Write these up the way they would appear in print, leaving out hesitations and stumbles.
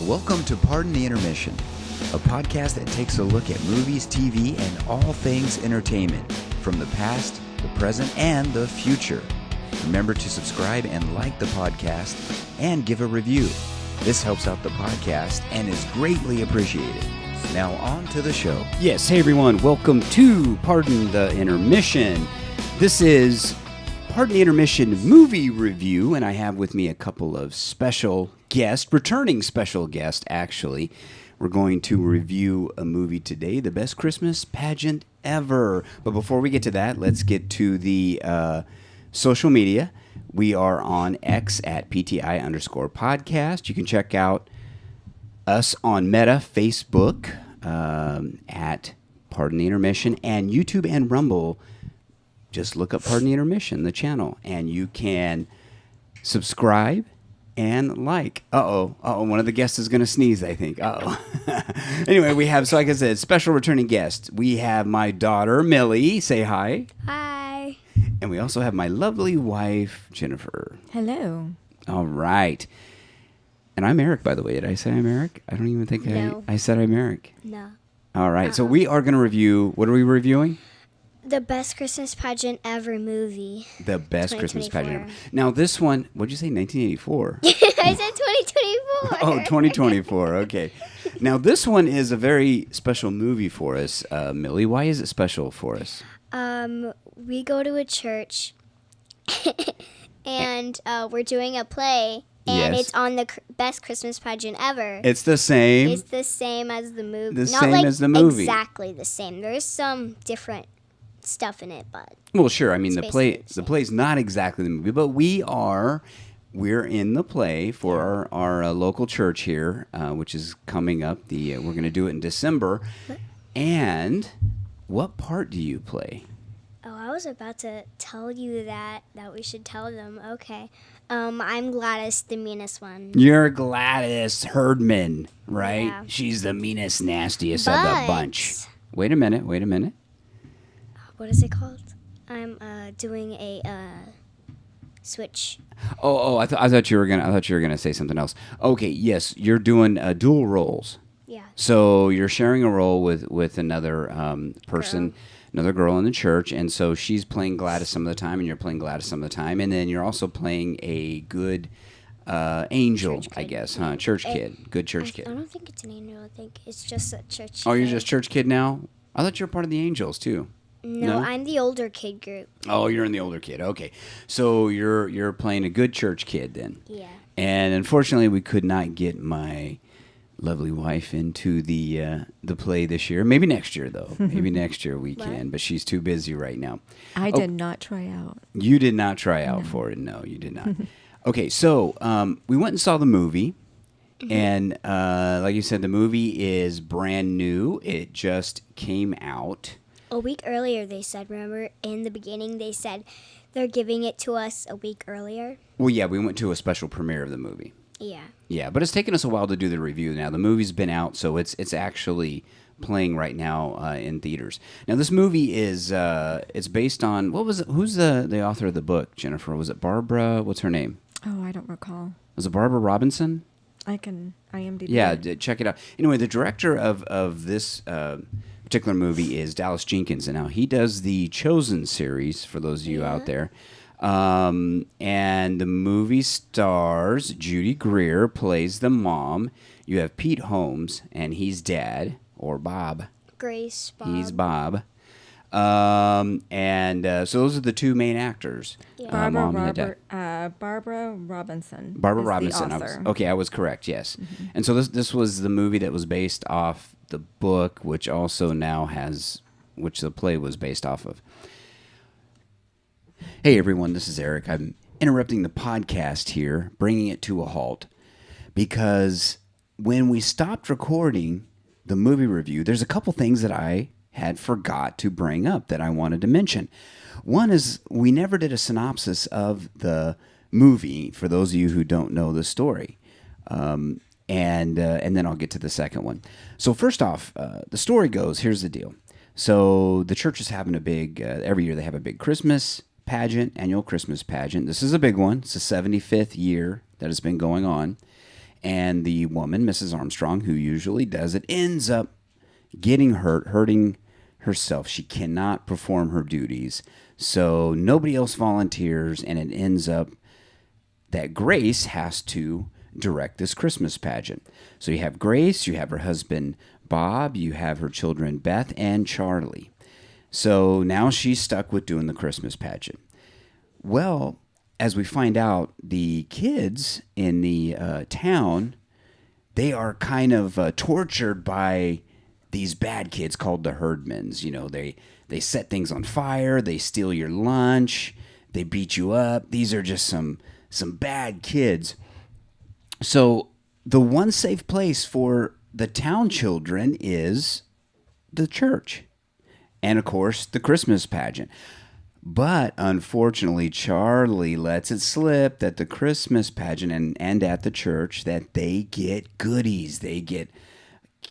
Welcome to Pardon the Intermission, a podcast that takes a look at movies, TV, and all things entertainment from the past, the present, and the future. Remember to subscribe and like the podcast and give a review. This helps out the podcast and is greatly appreciated. Now on to the show. Yes, hey everyone, welcome to Pardon the Intermission. This is Pardon the Intermission movie review, and I have with me a couple of special guests, returning special guests actually. We're going to review a movie today, The Best Christmas Pageant Ever. But before we get to that, let's get to the social media. We are on X at PTI_podcast. You can check out us on Meta, Facebook, at Pardon the Intermission, and YouTube and Rumble. Just look up Pardon the Intermission, the channel, and you can subscribe and like. One of the guests is going to sneeze, I think. Anyway, we have, so like I said, special returning guest. We have my daughter, Millie. Say hi. Hi. And we also have my lovely wife, Jennifer. Hello. All right. And I'm Eric, by the way. Did I say I'm Eric? I don't even think I said I'm Eric. No. All right. So we are going to review, what are we reviewing? The Best Christmas Pageant Ever movie. The Best Christmas Pageant Ever. Now, this one, what'd you say, 1984? I said 2024. Oh, 2024. Okay. Now, this one is a very special movie for us. Millie, why is it special for us? We go to a church, and we're doing a play, and Yes. it's on the Best Christmas Pageant Ever. It's the same. It's the same as the movie. The Not same like as the movie. Exactly the same. There's some different stuff in it, but Well, sure. I mean, It's the basically play's not exactly the movie, but we're in the play for our local church here, which is coming up. We're going to do it in December. And what part do you play? oh, I was about to tell you that we should tell them. Okay. I'm Gladys, the meanest one. You're Gladys Herdman, right? Yeah. She's the meanest, nastiest of the bunch. Wait a minute. What is it called? I'm doing a switch. I thought you were gonna say something else. Okay, yes, you're doing dual roles. Yeah. So you're sharing a role with another person, another girl in the church, and so she's playing Gladys some of the time, and you're playing Gladys some of the time, and then you're also playing a good angel, Church I kid. guess, huh? Church kid, good church I kid. don't think it's an angel. I think it's just a church. Oh, you're kid. just church kid now? I thought you were part of the angels too. No, No? I'm the older kid group. Oh, you're in the older kid. Okay, so you're playing a good church kid then. Yeah. And unfortunately, we could not get my lovely wife into the play this year. Maybe next year, though. Maybe next year we can. But she's too busy right now. I did not try out. You did not try out for it. No, you did not. Okay, so we went and saw the movie. And like you said, the movie is brand new. It just came out. A week earlier, they said. Remember, in the beginning, they said they're giving it to us a week earlier. Well, yeah, we went to a special premiere of the movie. Yeah. Yeah, but it's taken us a while to do the review. Now the movie's been out, so it's actually playing right now in theaters. Now this movie is it's based on what was it? Who's the author of the book? Jennifer, was it Barbara? What's her name? Oh, I don't recall. Was it Barbara Robinson? I can IMDb. Yeah, it. check it out. Anyway, the director of this particular movie is Dallas Jenkins, and now he does the Chosen series for those of you out there. And the movie stars Judy Greer, plays the mom. You have Pete Holmes, and he's Dad, or Bob. Grace, Bob. He's Bob. So those are the two main actors. Yeah. Mom and the dad. Barbara Robinson. Barbara is Robinson. The author. I was correct. Yes, and so this was the movie that was based off the book, which also now which the play was based off of. Hey everyone, this is Eric. I'm interrupting the podcast here, bringing it to a halt, because when we stopped recording the movie review, there's a couple things that I had forgot to bring up that I wanted to mention. One is we never did a synopsis of the movie, for those of you who don't know the story. And then I'll get to the second one. So first off, the story goes, here's the deal. So the church is having a big, every year they have a big Christmas pageant, annual Christmas pageant. This is a big one. It's the 75th year that it's been going on. And the woman, Mrs. Armstrong, who usually does it, ends up getting hurting herself. She cannot perform her duties. So nobody else volunteers, and it ends up that Grace has to direct this Christmas pageant. So you have Grace, you have her husband Bob, you have her children Beth and Charlie. So now she's stuck with doing the Christmas pageant. Well, as we find out, the kids in the town, they are kind of tortured by these bad kids called the Herdmans. You know, they set things on fire, they steal your lunch, they beat you up. These are just some bad kids. So the one safe place for the town children is the church. And of course, the Christmas pageant. But unfortunately, Charlie lets it slip that the Christmas pageant and at the church that they get goodies. They get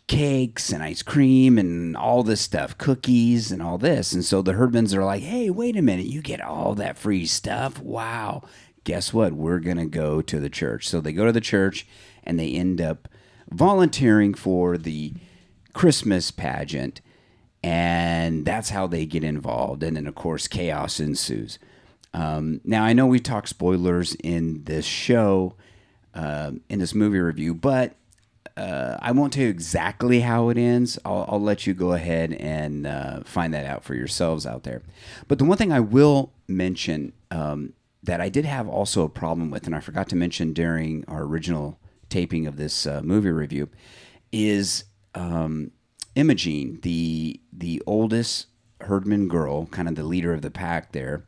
cakes and ice cream and all this stuff, cookies and all this. And so the Herdmans are like, hey, wait a minute, you get all that free stuff? Wow. Guess what? We're going to go to the church. So they go to the church and they end up volunteering for the Christmas pageant. And that's how they get involved. And then, of course, chaos ensues. Now, I know we talk spoilers in this show, in this movie review, but I won't tell you exactly how it ends. I'll let you go ahead and find that out for yourselves out there. But the one thing I will mention that I did have also a problem with, and I forgot to mention during our original taping of this movie review, is Imogene, the oldest Herdman girl, kind of the leader of the pack there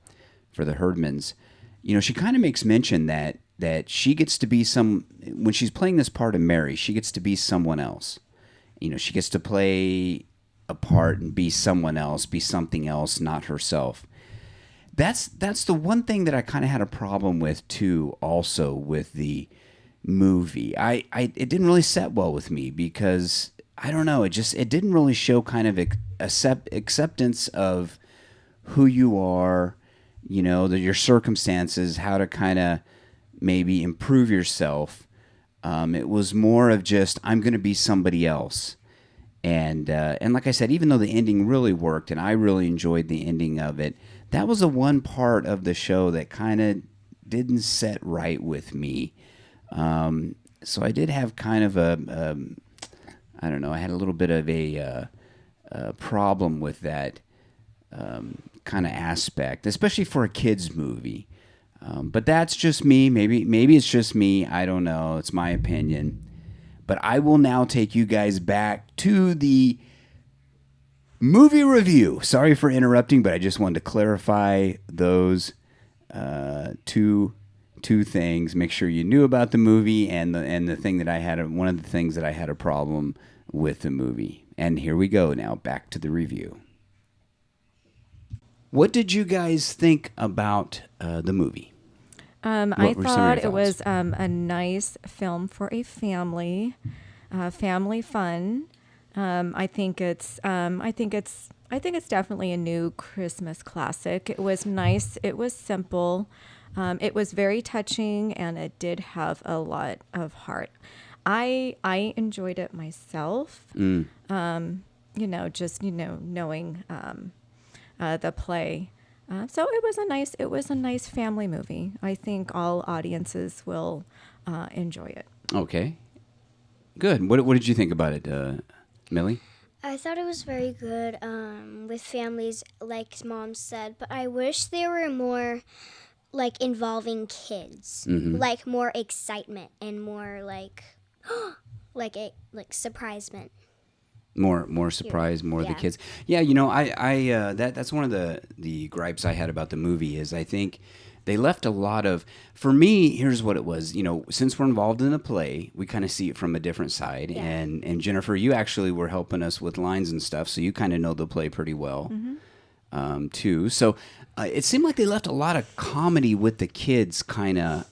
for the Herdmans. You know, she kind of makes mention that she gets to be when she's playing this part of Mary, she gets to be someone else. You know, she gets to play a part and be someone else, be something else, not herself. That's the one thing that I kind of had a problem with too, also with the movie. It didn't really set well with me because I don't know. It didn't really show kind of acceptance of who you are, you know, your circumstances, how to kind of maybe improve yourself. It was more of just, I'm going to be somebody else. And like I said, even though the ending really worked and I really enjoyed the ending of it, that was the one part of the show that kind of didn't set right with me. So I did have kind of I don't know, I had a little bit of a problem with that kind of aspect, especially for a kid's movie. But that's just me. Maybe it's just me. I don't know. It's my opinion. But I will now take you guys back to the movie review. Sorry for interrupting, but I just wanted to clarify those two things. Make sure you knew about the movie and the thing that I had. One of the things that I had a problem with the movie. And here we go now, back to the review. What did you guys think about the movie? I thought it was a nice film for a family, family fun. I think it's definitely a new Christmas classic. It was nice. It was simple. It was very touching, and it did have a lot of heart. I enjoyed it myself. You know, just knowing the play. So it was a nice family movie. I think all audiences will enjoy it. Okay, good. What did you think about it, Millie? I thought it was very good with families, like Mom said, but I wish there were more like involving kids, like more excitement and more like surprisement. More surprise, more the kids. Yeah, you know, I that's one of the gripes I had about the movie is I think they left a lot of. For me, here's what it was. You know, since we're involved in the play, we kind of see it from a different side. Yeah. And Jennifer, you actually were helping us with lines and stuff, so you kind of know the play pretty well, too. So it seemed like they left a lot of comedy with the kids kind of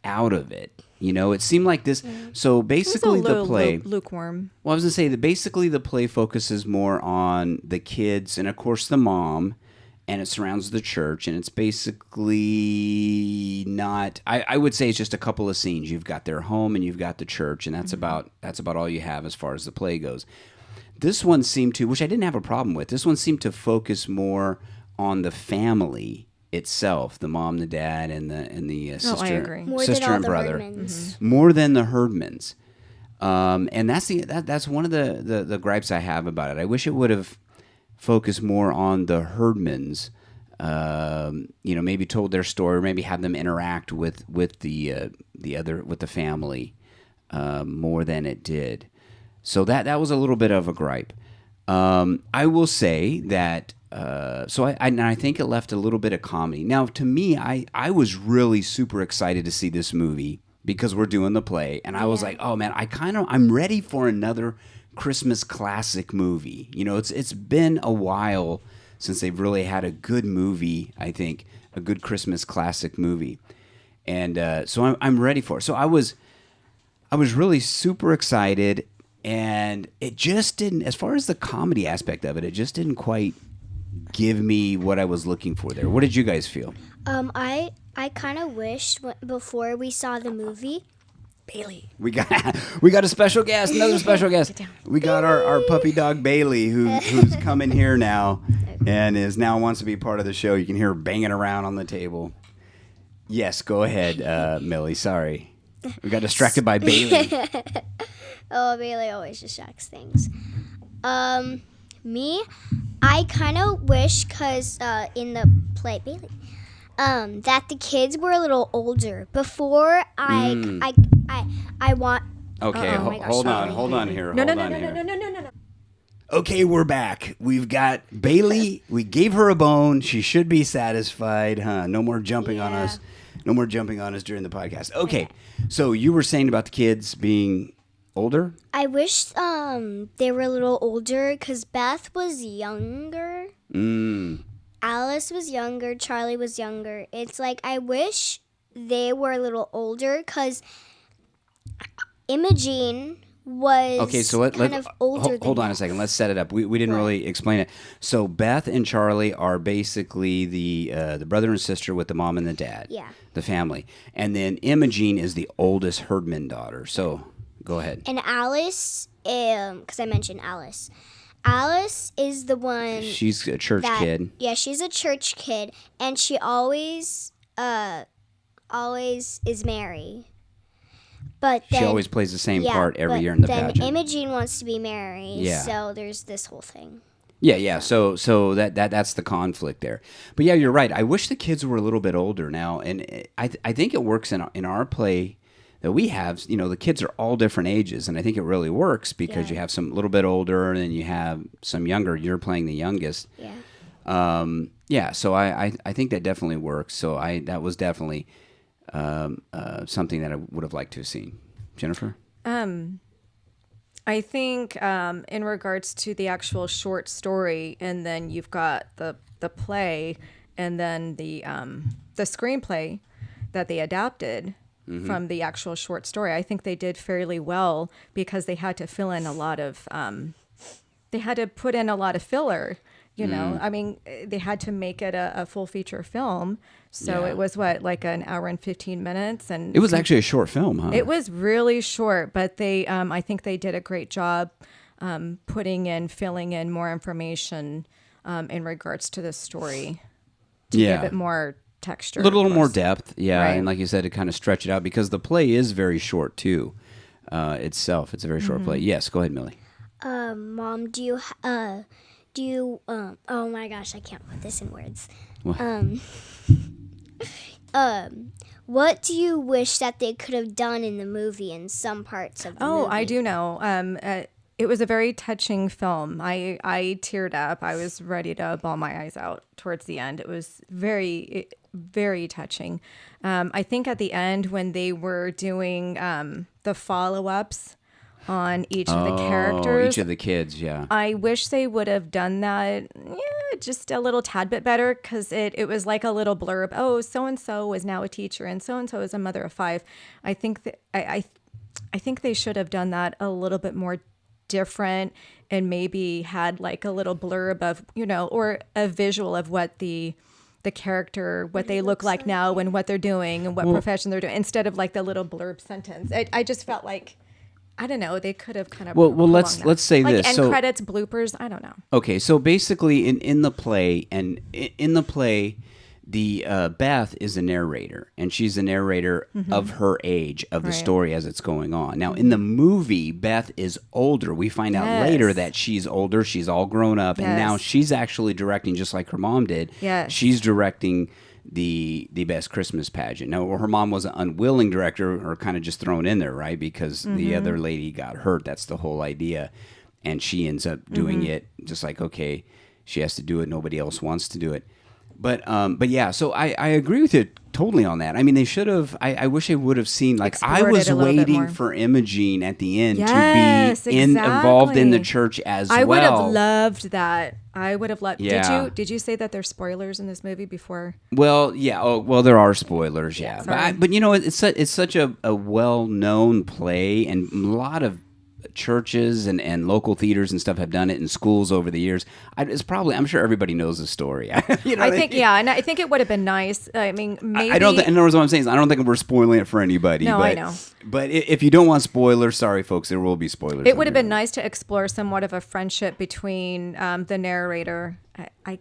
out of it. You know, it seemed like this. So basically, the play lukewarm. Well, I was gonna say that basically the play focuses more on the kids and, of course, the mom and it surrounds the church, and it's basically not. I would say it's just a couple of scenes. You've got their home and you've got the church, and that's about all you have as far as the play goes. This one seemed to, which I didn't have a problem with. This one seemed to focus more on the family itself, the mom, the dad, and the sister, I agree. More sister than all and the brother, Herdmans. more than the Herdmans. And that's one of the gripes I have about it. I wish it would have focused more on the Herdmans. Maybe told their story, or maybe have them interact with the family more than it did. So that was a little bit of a gripe. I will say that. I think it left a little bit of comedy. Now, to me, I was really super excited to see this movie because we're doing the play, and I was like, oh man, I'm ready for another Christmas classic movie. It's been a while since they've really had a good movie. I think a good Christmas classic movie, and so I'm ready for it. So I was really super excited, and it just didn't, as far as the comedy aspect of it, it just didn't quite give me what I was looking for there. What did you guys feel? I kind of wished before we saw the movie. Bailey. We got a special guest, another special guest. We got our puppy dog Bailey, who's coming here now, and now wants to be part of the show. You can hear her banging around on the table. Yes, go ahead, Millie. Sorry, we got distracted by Bailey. Oh, Bailey always distracts things. Me, I kind of wish, because in the play, Bailey, that the kids were a little older. Before I want. Okay, Oh my gosh, hold sorry. on here. No. Okay, we're back. We've got Bailey. We gave her a bone. She should be satisfied, huh? No more jumping on us. No more jumping on us during the podcast. Okay, so you were saying about the kids being older? I wish they were a little older, because Beth was younger. Alice was younger. Charlie was younger. It's like I wish they were a little older, because Imogene was kind of older. Hold on a second. Let's set it up. We didn't really explain it. So Beth and Charlie are basically the brother and sister with the mom and the dad. Yeah. The family. And then Imogene is the oldest Herdman daughter. So go ahead. And Alice, because I mentioned Alice. Alice is the one. She's a church kid. Yeah, she's a church kid, and she always is Mary. But then, she always plays the same part every year in the pageant. Then Imogene wants to be Mary. Yeah. So there's this whole thing. Yeah. So that's the conflict there. But yeah, you're right. I wish the kids were a little bit older now, and I think it works in our play that we have. The kids are all different ages, and I think it really works because you have some a little bit older, and then you have some younger. You're playing the youngest. Yeah. So I think that definitely works. So that was definitely something that I would have liked to have seen. Jennifer? I think in regards to the actual short story, and then you've got the play, and then the screenplay that they adapted from the actual short story, I think they did fairly well, because they had to fill in a lot of they had to put in a lot of filler. I mean, they had to make it a full feature film. So it was like an hour and 15 minutes. And it was actually a short film, huh? It was really short, but they, I think they did a great job filling in more information in regards to the story to give it more texture. A little more depth, Right. And like you said, to kind of stretch it out, because the play is very short too. Itself, it's a very short play. Yes, go ahead, Millie. Mom, do you oh my gosh, I can't put this in words. What? What do you wish that they could have done in the movie in some parts of the movie? Oh, I do know. It was a very touching film. I teared up. I was ready to bawl my eyes out towards the end. It was very, very touching. I think at the end, when they were doing the follow-ups on each of the characters. Each of the kids, yeah. I wish they would have done that just a little tad bit better, because it was like a little blurb. Oh, so-and-so is now a teacher, and so-and-so is a mother of 5. I think that I think they should have done that a little bit more different, maybe had like a little blurb of, or a visual of what the character, what they look like now and what they're doing and what profession they're doing, instead of like the little blurb sentence. I just felt like, I don't know, they could have kind of let's say like this. end So, credits, bloopers, I don't know. okay, so basically in the play, the Beth is a narrator, and she's a narrator of her age, of the story as it's going on. Now, in the movie, Beth is older. We find out later that she's older. She's all grown up, and now she's actually directing, just like her mom did. Yes. She's directing the Best Christmas Pageant. Now, her mom was an unwilling director, or kind of just thrown in there, right? Because the other lady got hurt. That's the whole idea. And she ends up doing it, just like, okay, she has to do it. Nobody else wants to do it. But yeah, so I agree with you totally on that. I mean, they should have. I wish they would have seen. Like, I Explored was it a little bit waiting more. for Imogene at the end Yes, to be involved in the exactly. church as I would well. have loved that. I would have loved. Yeah. Did you say that there's spoilers in this movie before? Well, yeah. Oh, well, there are spoilers. Yeah, sorry. but it's such a well-known play, and a lot of churches and local theaters and stuff have done it in schools over the years. I'm sure everybody knows the story. I think, and I think it would have been nice. I mean, maybe. I don't think, and that's what I'm saying is I don't think we're spoiling it for anybody. No, but, I know. But if you don't want spoilers, sorry, folks, there will be spoilers. It would have been nice to explore somewhat of a friendship between the narrator. I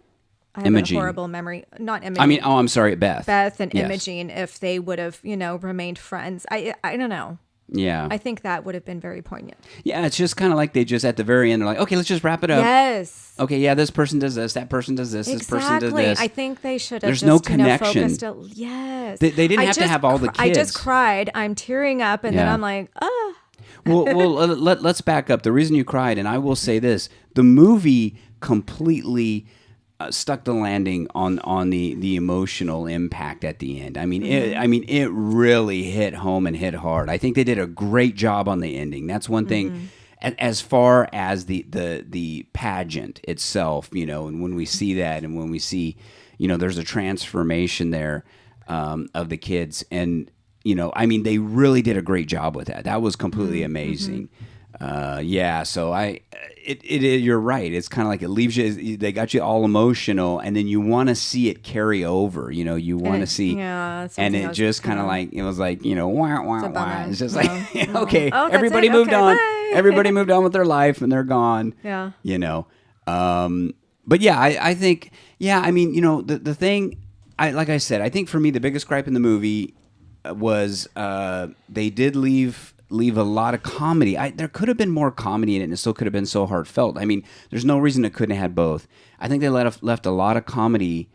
have Imogene. a horrible memory. Not Imogene. I mean, I'm sorry, Beth. Beth and Yes. Imogene, if they would have, remained friends. I don't know. Yeah. I think that would have been very poignant. Yeah, it's just kind of like they just at the very end, they're like, okay, let's just wrap it up. Yes. Okay, yeah, this person does this, that person does this, this person does Exactly. this. I think they should have There's just, no connection. focused. Yes. They didn't have to have all the I kids. just cried. I'm tearing up, and then Yeah. I'm like, ah. well, let's back up. The reason you cried, and I will say this, the movie completely stuck the landing on the emotional impact at the end. I mean, it really hit home and hit hard. I think they did a great job on the ending. That's one thing. As far as the pageant itself, and when we see that, and when we see, there's a transformation there of the kids, and they really did a great job with that. That was completely amazing. Yeah, so you're right. It's kind of like it leaves you. They got you all emotional, and then you want to see it carry over. You want to see, that's and something it else, just kind of like it was like wah wah wah. bummer. It's just No, like no. okay, Oh, that's everybody it? moved Okay, on. bye. Everybody moved on with their life, and they're gone. Yeah. But yeah, I think the thing. Like I said, I think for me the biggest gripe in the movie was they did leave a lot of comedy. There could have been more comedy in it, and it still could have been so heartfelt. I mean, there's no reason it couldn't have had both. I think they left a lot of comedy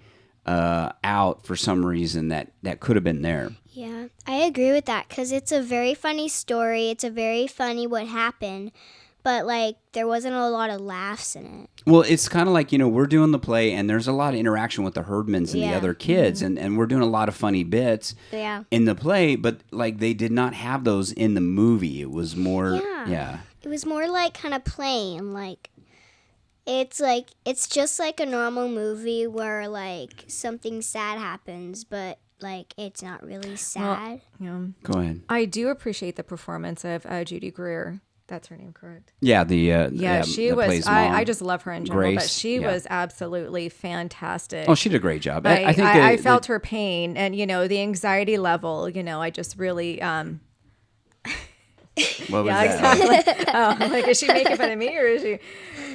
out for some reason that could have been there. Yeah, I agree with that because it's a very funny story. It's a very funny what happened, but like there wasn't a lot of laughs in it. Well, it's kind of like, we're doing the play, and there's a lot of interaction with the Herdmans and the Yeah. other kids, and we're doing a lot of funny bits Yeah. in the play, but like they did not have those in the movie. It was more, yeah. It was more like kind of plain, like it's just like a normal movie where like something sad happens, but like it's not really sad. Yeah. Go ahead. I do appreciate the performance of Judy Greer. That's her name, correct? Yeah, She that was. plays Mom. I just love her in general, but Grace, she yeah. was absolutely fantastic. Oh, she did a great job. I think I felt her pain, and the anxiety level. I just really. What was Yeah, that? exactly. Oh, like, is she making fun of me, or is she?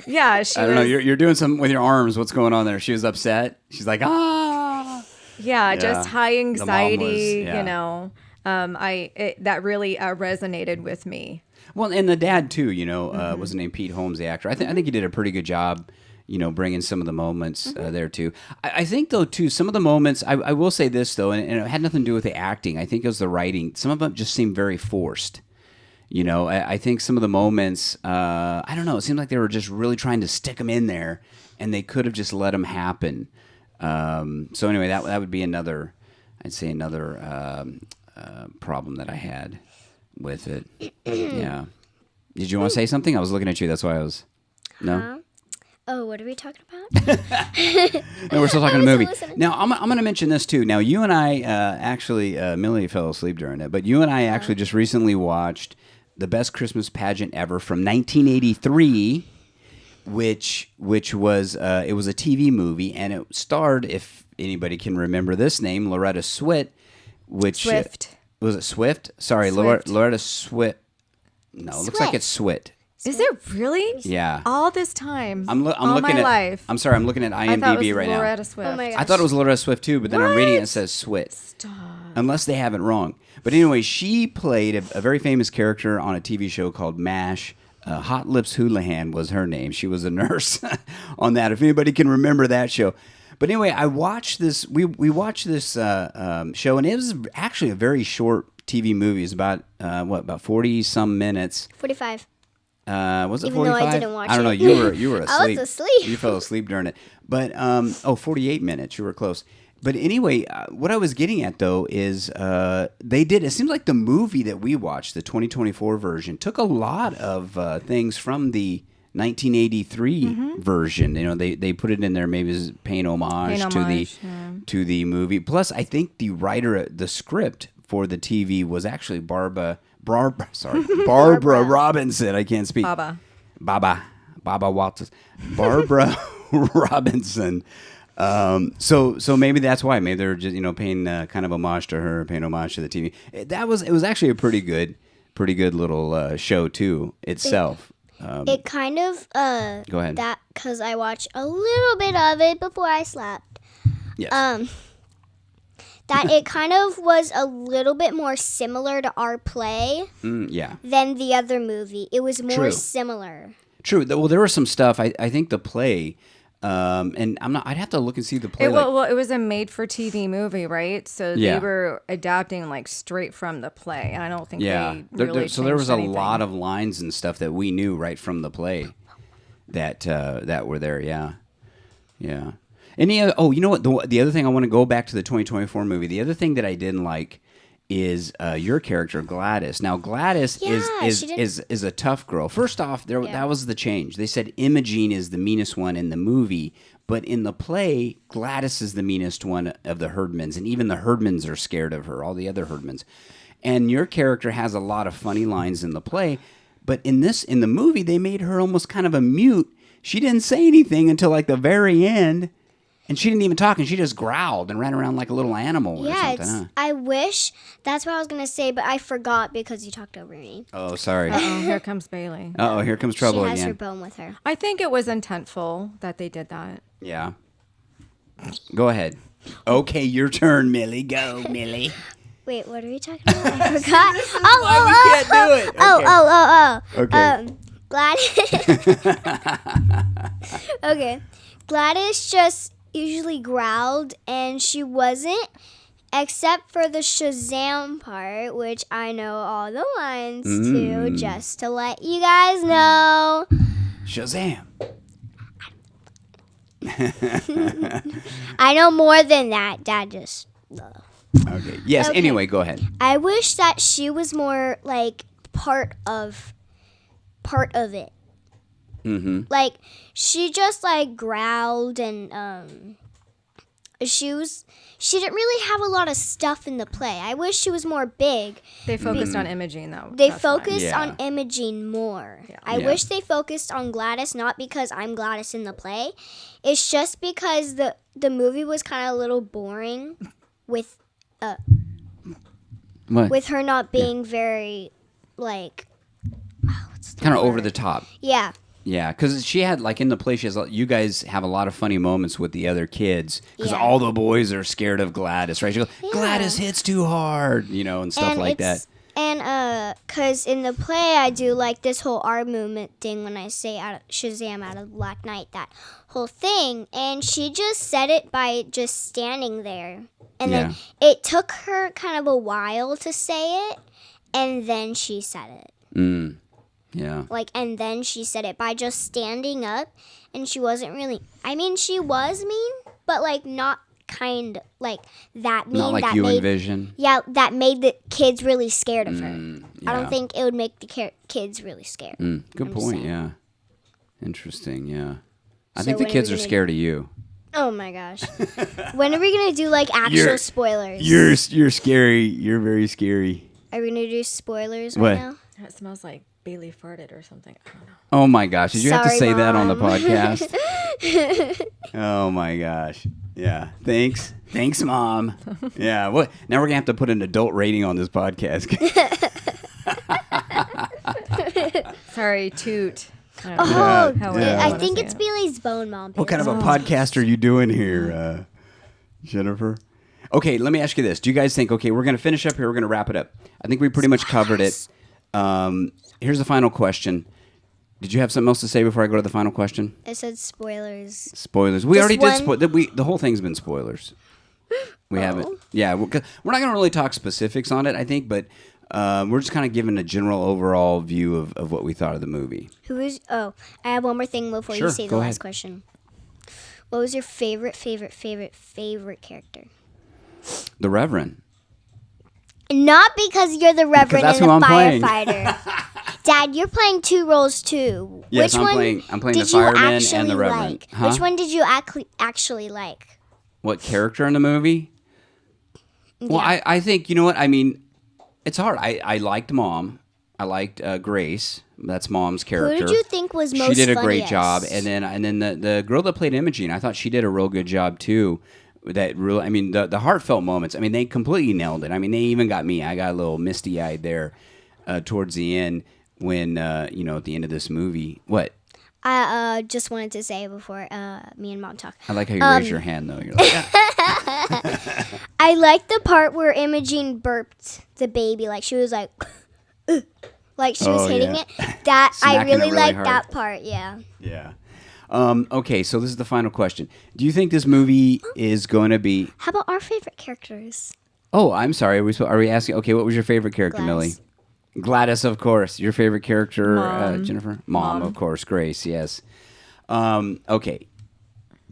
Yeah, she. I don't know. You're doing something with your arms. What's going on there? She was upset. She's like, ah. Yeah, just high The mom was, anxiety. yeah. That really resonated with me. Well, and the dad too. Was named Pete Holmes, the actor. I think he did a pretty good job. Bringing some of the moments there too. I think though too, some of the moments. I will say this though, and it had nothing to do with the acting. I think it was the writing. Some of them just seemed very forced. I think some of the moments. I don't know. It seemed like they were just really trying to stick them in there, and they could have just let them happen. So anyway, that would be another. I'd say another problem that I had with it. Yeah. Did you want to say something? I was looking at you. That's why I was. No. Oh, what are we talking about? No, we're still talking the movie. listening. Now, I'm going to mention this too. Now, you and I actually, Millie fell asleep during it, but you and I actually just recently watched the Best Christmas Pageant Ever from 1983. which was it was a TV movie, and it starred, if anybody can remember this name, Loretta Swit, which Swift. Was it Swift? Sorry, Swift. Loretta Swit. No, it looks like it's Swit. Is it really? Yeah. All this time. I'm all looking my at. life. I'm sorry, I'm looking at I thought it IMDb was right Loretta now. Swift. Oh my gosh. I thought it was Loretta Swift too, but then I'm reading it, What? it says Swit. Stop. Unless they have it wrong. But anyway, she played a very famous character on a TV show called MASH. Hot Lips Houlihan was her name. She was a nurse on that, if anybody can remember that show. But anyway, I watched this. We watched this show, and it was actually a very short TV movie. It's about about 40-some minutes. 45. Was it Even though 45? I didn't watch I don't know. it. You were asleep. I was asleep. You fell asleep during it. But 48 minutes. You were close. But anyway, what I was getting at though is they did. It seems like the movie that we watched, the 2024 version, took a lot of things from the 1983 version. You know, they put it in there maybe as paying homage to the movie. Plus, I think the writer, the script for the TV was actually Barbara Robinson. I can't speak. Baba Walters. Barbara Robinson. So maybe that's why. Maybe they're just paying kind of homage to her, paying homage to the TV. It was actually a pretty good little show too itself. It kind of Go ahead. that because I watched a little bit of it before I slept. Yes. That it kind of was a little bit more similar to our play Yeah. than the other movie. It was more True. similar. True. Well, there was some stuff. I think the play. And I'm not. I'd have to look and see the play. Well, it was a made-for-TV movie, right? So Yeah. they were adapting like straight from the play. I don't think Yeah. they really So there was a changed lot anything. of lines and stuff that we knew right from the play that were there. Yeah. Yeah. Any other? Oh, you know what? The other thing I want to go back to the 2024 movie. The other thing that I didn't like is your character Gladys. Now Gladys Yeah, she didn't- is a tough girl. First off, that was the change. They said Imogene is the meanest one in the movie, but in the play, Gladys is the meanest one of the Herdmans, and even the Herdmans are scared of her. All the other Herdmans, and your character has a lot of funny lines in the play, but in the movie, they made her almost kind of a mute. She didn't say anything until like the very end. And she didn't even talk, and she just growled and ran around like a little animal or something. Huh? I wish that's what I was gonna say, but I forgot because you talked over me. Oh, sorry. Uh-oh, here comes Bailey. Uh-oh, here comes trouble She has her again. bone with her. I think it was intentful that they did that. Yeah. Go ahead. Okay, your turn, Millie. Go, Millie. Wait, what are we talking about? I forgot. we can't do it. Oh. Okay. Gladys. Okay. Gladys just usually growled, and she wasn't, except for the Shazam part, which I know all the lines to, just to let you guys know. Shazam. I know more than that. Dad just. Okay. Yes, Okay. anyway, go ahead. I wish that she was more like part of it. Mm-hmm. Like she just like growled and she didn't really have a lot of stuff in the play. I wish she was more big. They focused on Imogene, though. They That's why. focused Yeah. on Imogene more. I Yeah. wish they focused on Gladys, not because I'm Gladys in the play. It's just because the movie was kind of a little boring with What? with her not being very like Kind of over the top. yeah. Yeah, because she had, like, in the play, you guys have a lot of funny moments with the other kids, because Yeah. all the boys are scared of Gladys, right? She goes, Yeah. Gladys hits too hard, and stuff like that. And cause in the play I do like this whole arm movement thing when I say Shazam out of Black Knight, that whole thing, and she just said it by just standing there, and then it took her kind of a while to say it, and then she said it. Yeah. Like, and then she said it by just standing up, and she wasn't really. I mean, she was mean, but like not kind like that mean. Not like that you made, envision. Yeah, that made the kids really scared of her. I yeah. don't think it would make the kids really scared. Good I'm point, saying. yeah. Interesting, yeah. I So think the when are kids we are gonna- scared of you. Oh my gosh! When are we gonna do like actual You're- spoilers? You're scary. You're very scary. Are we gonna do spoilers What? right now? It smells like Bailey farted or something. I don't know. Oh my gosh! Did you have to Sorry, say that on the Mom. podcast? Oh my gosh! Yeah. Thanks, Mom. Yeah. What? Now we're gonna have to put an adult rating on this podcast. Sorry, toot. I don't know Oh, how yeah. I wanna think say it's it. Bailey's bone, Mom. What kind of a Bailey's podcast are you doing here, Jennifer? Okay, let me ask you this. Do you guys think, okay, we're going to finish up here. We're going to wrap it up. I think we pretty much covered it. Here's the final question. Did you have something else to say before I go to the final question? I said spoilers. Spoilers. We Just already did one? the whole thing's been spoilers. We Oh. haven't. Yeah, we're not going to really talk specifics on it, I think, but we're just kind of giving a general overall view of what we thought of the movie. I have one more thing before Sure, you say the go last ahead. question. What was your favorite character? The Reverend. Not because you're the Reverend that's and who the I'm playing. firefighter. Dad, you're playing two roles too. Yes, Which I'm one playing the did you fireman and actually the Reverend. like? Huh? Which one did you actually like? What character in the movie? Well, Yeah. I think, you know what? I mean, it's hard. I liked Mom. I liked Grace. That's Mom's character. Who did you think was most She did a great funniest? job. And then the girl that played Imogene, I thought she did a real good job too. That really, I mean, the heartfelt moments. I mean, they completely nailed it. I mean, they even got me. I got a little misty-eyed there towards the end when, at the end of this movie. What? I just wanted to say before me and Mom talk. I like how you raise your hand, though. You're like, I like the part where Imogene burped the baby, like she was like, like she was Oh, hitting yeah. it. That I Smacking it really really liked hard. that part. Yeah. yeah. Okay, so this is the final question. Do you think this movie is going to be... How about our favorite characters? Oh, I'm sorry. Are we asking? Okay, what was your favorite character, Millie? Gladys. Gladys, of course. Your favorite character, Mom. Jennifer? Mom, of course. Grace, yes. Okay.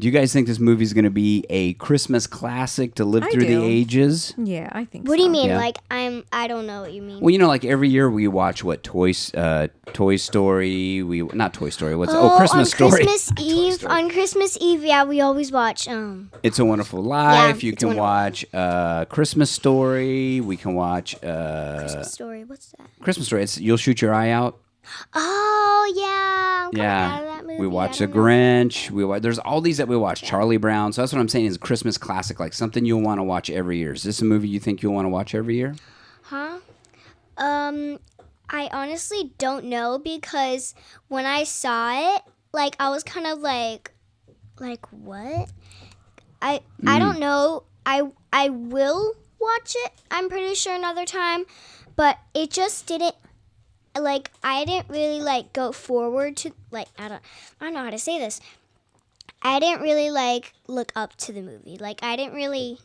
Do you guys think this movie is going to be a Christmas classic to live I through the do. ages? Yeah, I think so. What do you mean? Yeah. Like I don't know what you mean. Well, like every year we watch Toy Story. Not Toy Story. Christmas on Story. Christmas Eve. Story. On Christmas Eve, yeah, we always watch. It's a Wonderful Life. You It's a can watch Christmas Story. We can watch Christmas Story. What's that? Christmas Story. It's You'll Shoot Your Eye Out. Oh yeah. I'm kinda out of that movie. We watch I The don't know. Grinch. There's all these that we watch. Charlie Brown. So that's what I'm saying is a Christmas classic, like something you'll want to watch every year. Is this a movie you think you'll want to watch every year? Huh? I honestly don't know because when I saw it, like I was kind of like what? I don't know. I will watch it. I'm pretty sure another time, but it just didn't. Like I didn't really go forward to I don't know how to say this. I didn't really look up to the movie. Like I didn't really.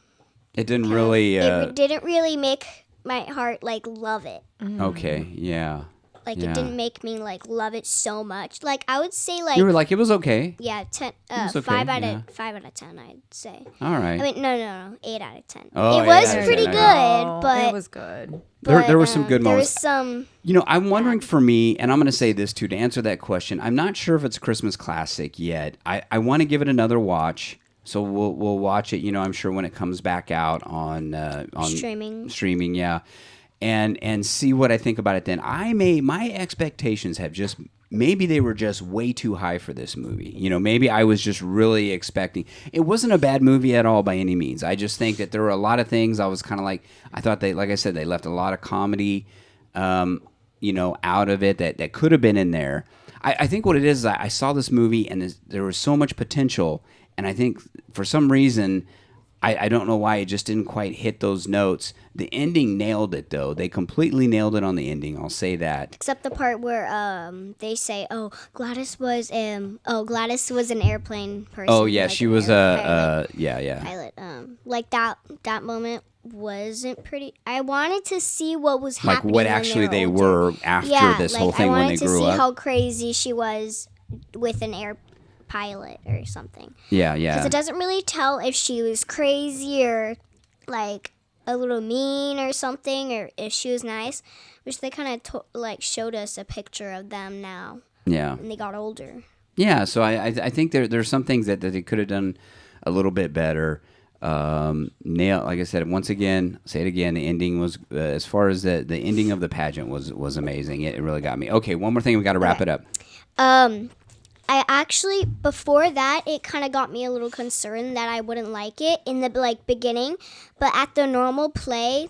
It didn't really. It didn't really make my heart love it. Okay. Yeah. It Yeah. didn't make me love it so much. Like I would say You were like, it was okay. yeah, 10 was okay, 5 out yeah. of 5 out of 10 I'd say. All right. I mean no, 8 out of 10. Oh, it 8 was out of pretty 10, good, Oh, but it was good. there were some good there moments. was some I'm wondering for me, and I'm going to say this too, to answer that question. I'm not sure if it's a Christmas classic yet. I want to give it another watch. So we'll watch it, I'm sure when it comes back out on streaming. yeah. And see what I think about it then. My expectations have just maybe they were just way too high for this movie. Maybe I was just really expecting. It wasn't a bad movie at all by any means. I just think that there were a lot of things I was kind of I thought like I said, they left a lot of comedy out of it that could have been in there. I think what it is I saw this movie and there was so much potential, and I think for some reason I don't know why it just didn't quite hit those notes. The ending nailed it, though. They completely nailed it on the ending. I'll say that. Except the part where they say, Gladys was an airplane person. Oh yeah, she was pilot. yeah. Pilot. That moment wasn't pretty. I wanted to see what was Like happening what when actually they older. were after this whole thing when they grew I wanted to see up. how crazy she was with an air pilot or something. Yeah. Because it doesn't really tell if she was crazy or a little mean or something, or if she was nice, which they kind of showed us a picture of them now. Yeah. And they got older. Yeah. So I think there's some things that they could have done a little bit better. Nail, like I said, once again, say it again. The ending was, as far as the ending of the pageant was amazing. It really got me. Okay, one more thing. We got to wrap it up. I actually, before that, it kind of got me a little concerned that I wouldn't like it in the beginning, but at the normal play,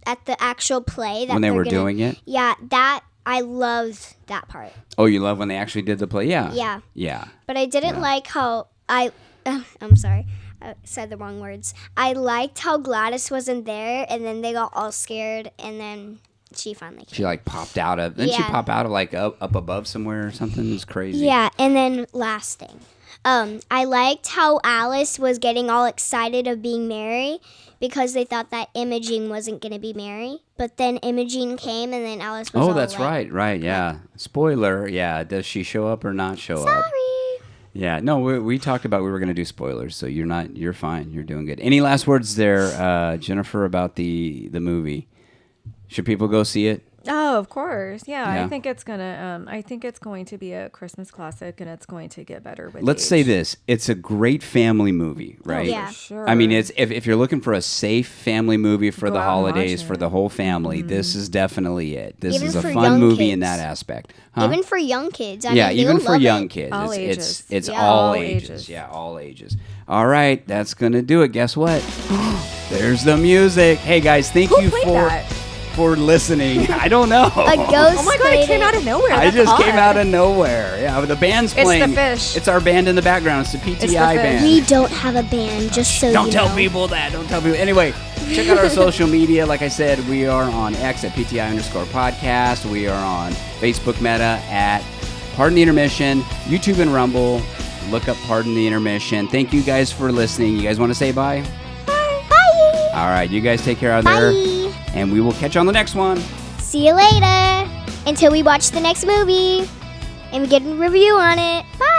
at the actual play that when they were doing it, yeah, that I loved that part. Oh, you love when they actually did the play, yeah, yeah. But I didn't like how I'm sorry, I said the wrong words. I liked how Gladys wasn't there, and then they got all scared, and then she finally came. She popped out of. Didn't she pop out of up above somewhere or something? It was crazy. Yeah, and then last thing, I liked how Alice was getting all excited of being Mary because they thought that Imogen wasn't going to be Mary, but then Imogen came, and then Alice was. Oh, that's right, yeah. Spoiler, yeah. Does she show up or not show up? Sorry. Yeah, no, we talked about we were going to do spoilers, so you're fine. You're doing good. Any last words there, Jennifer, about the movie? Should people go see it? Oh, of course. Yeah. I think it's going to be a Christmas classic, and it's going to get better with Let's age. say this. It's a great family movie, right? Oh, yeah. For sure. I mean, it's if you're looking for a safe family movie for Go the out and watch holidays, for it. the whole family, this is definitely it. This Even is a for fun young movie in kids. that aspect. Huh? Even for young kids. I yeah, mean, even they'll for love young it. kids. All It's ages. it's Yeah, all all ages. ages. Yeah, all ages. All right, that's going to do it. Guess what? There's the music. Hey, guys, thank you played for... that? For listening. I don't know. A ghost. Oh my God, it played came out of nowhere. I That's just came odd. out of nowhere. Yeah, the band's It's playing. the fish. It's our band in the background. It's the PTI fish. band. We don't have a band, just so Don't you tell know. people that. Don't tell people. Anyway, check out our social media. Like I said, we are on X at PTI_podcast. We are on Facebook Meta at Pardon the Intermission, YouTube and Rumble. Look up Pardon the Intermission. Thank you guys for listening. You guys want to say bye? Bye. All right, you guys take care out there. Bye. And we will catch you on the next one. See you later. Until we watch the next movie and we get a review on it. Bye.